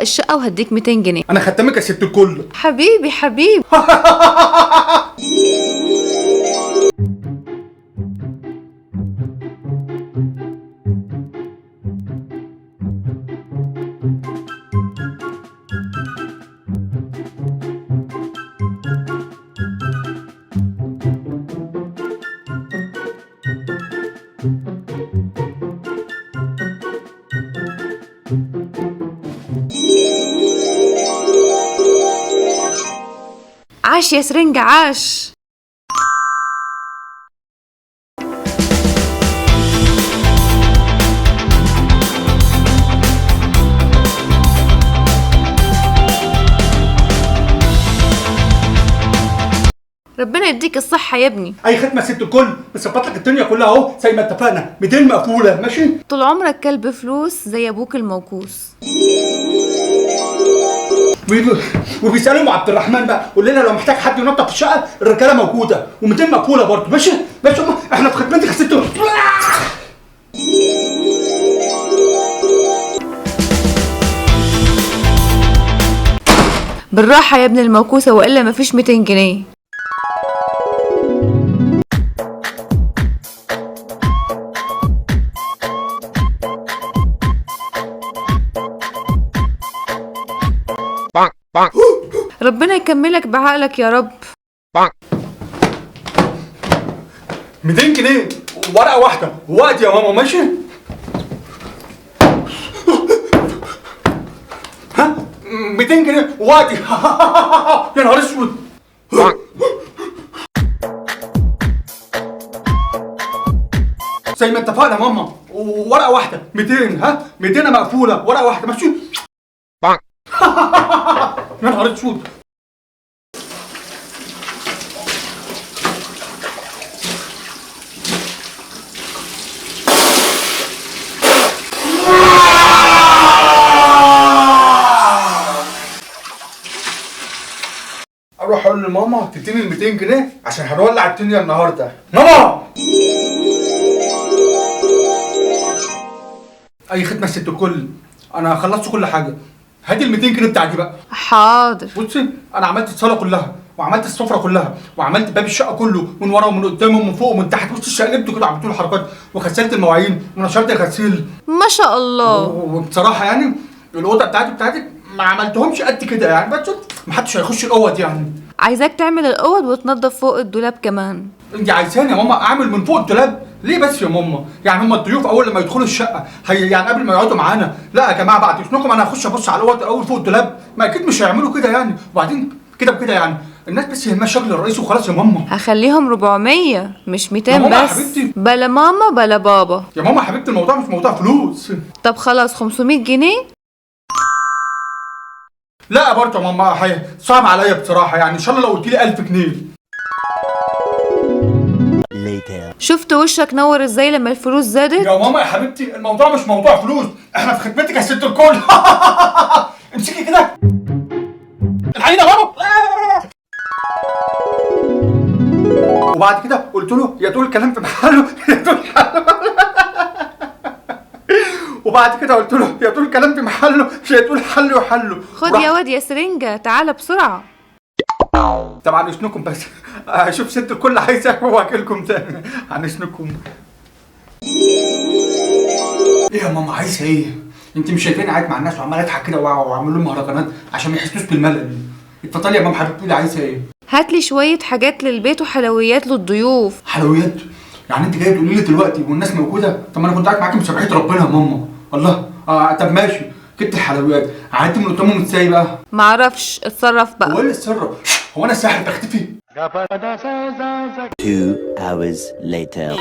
الشقة وهديك 200 جنيه. انا ختمك يا ست الكل. حبيبي حبيبي. عاش يا سرنجة عاش. ربنا يديك الصحة يا ابني. اي خدمه ست الكل، بظبط لك الدنيا كلها اهو زي ما اتفقنا. 200 مقفوله ماشي. طول عمرك كلب فلوس زي ابوك الموكوس. وبيسالوا ام عبد الرحمن بقى، قول لنا لو محتاج حد ينظف الشقه الرجاله موجوده، و200 مقفوله برضه ماشي. ماشي احنا في خدمتك يا ست. بالراحة يا ابن الموكوسة والا مفيش 200 جنيه. ربنا يكملك بعقلك يا رب. 200 جنيه ورقه واحده وقت يا ماما ماشي. ها 200 جنيه وقت. يا نهار اسود. زي ما اتفقنا يا ماما، ورقه واحده 200. ها 200 مقفوله ورقه واحده ماشي. يا نهار اسود. اروح اقول لماما تديني ال 200 جنيه عشان هنولع الدنيا النهارده. ماما اي خدمه ست الكل، انا خلصت كل حاجه. هاتي ال 200 جنيه بتاعتي بقى. حاضر. بصي انا عملت الصاله كلها وعملت السفره كلها وعملت باب الشقه كله من ورا ومن قدام ومن فوق ومن تحت. بصي شقلبته كده عملت له حركات وغسلت المواعين ونشرت الغسيل. ما شاء الله. وبصراحه يعني الاوضه بتاعتك ما عملتهمش قد كده يعني، بس ما حدش هيخش الاوض يعني. عايزاك تعمل الاوض وتنظف فوق الدولاب كمان. انت عايزاني يا ماما اعمل من فوق الدولاب ليه بس يا ماما؟ يعني هم الضيوف اول لما يدخلوا الشقه يعني قبل ما يقعدوا معانا، لا يا جماعه بعد اذنكم انا هخش ابص على الاوض الاول فوق الدولاب؟ ما اكيد مش هيعملوا كده يعني. وبعدين كده بكده يعني الناس بس يهمها شكل الرئيس وخلاص يا ماما. هخليهم 400 مش 200 يا ماما بس. حبيبتي. بلا ماما بلا بابا. يا ماما حبيبتي الموضوع مش موضوع فلوس. طب خلاص 500 جنيه. لا برضه يا ماما صعب عليا بصراحه يعني. ان شاء الله لو قلت لي 1000 جنيه. شفت وشك نور ازاي لما الفلوس زادت؟ يا ماما يا حبيبتي الموضوع مش موضوع فلوس، احنا في خدمتك يا ست الكل. امسكي كده الحقيقه يا ماما. وبعد كده قلت له يا تقول كلام في محله يا تقول وبعد كده قلت له يا تقول كلام في محله يا تقول حل وحله. خد يا واد يا سرنجة تعالى بسرعة. طبعا اسنكم بس اشوف ست الكل عايزه واكلكم تاني عن اسنكم. ايه يا ماما عايزه ايه؟ انت مش شايفاني قاعد مع الناس وعمال اضحك كده واعمل لهم مهرجانات عشان ما يحسوش بالملل؟ اتفضلي يا ماما حبيبتي اللي عايزه ايه؟ هاتلي شوية حاجات للبيت وحلويات للضيوف. حلويات؟ يعني انت جايه تقولي لي دلوقتي والناس موجوده؟ طب ما انا كنت قاعد معاكي بسمعيه ربنا يا ماما. الله طب ماشي جبت الحلويات، عدت من قدامهم ازاي بقى؟ معرفش اتصرف بقى. هو ايه اللي اتصرف؟ هو انا ساحر بختفي؟ 2 hours later.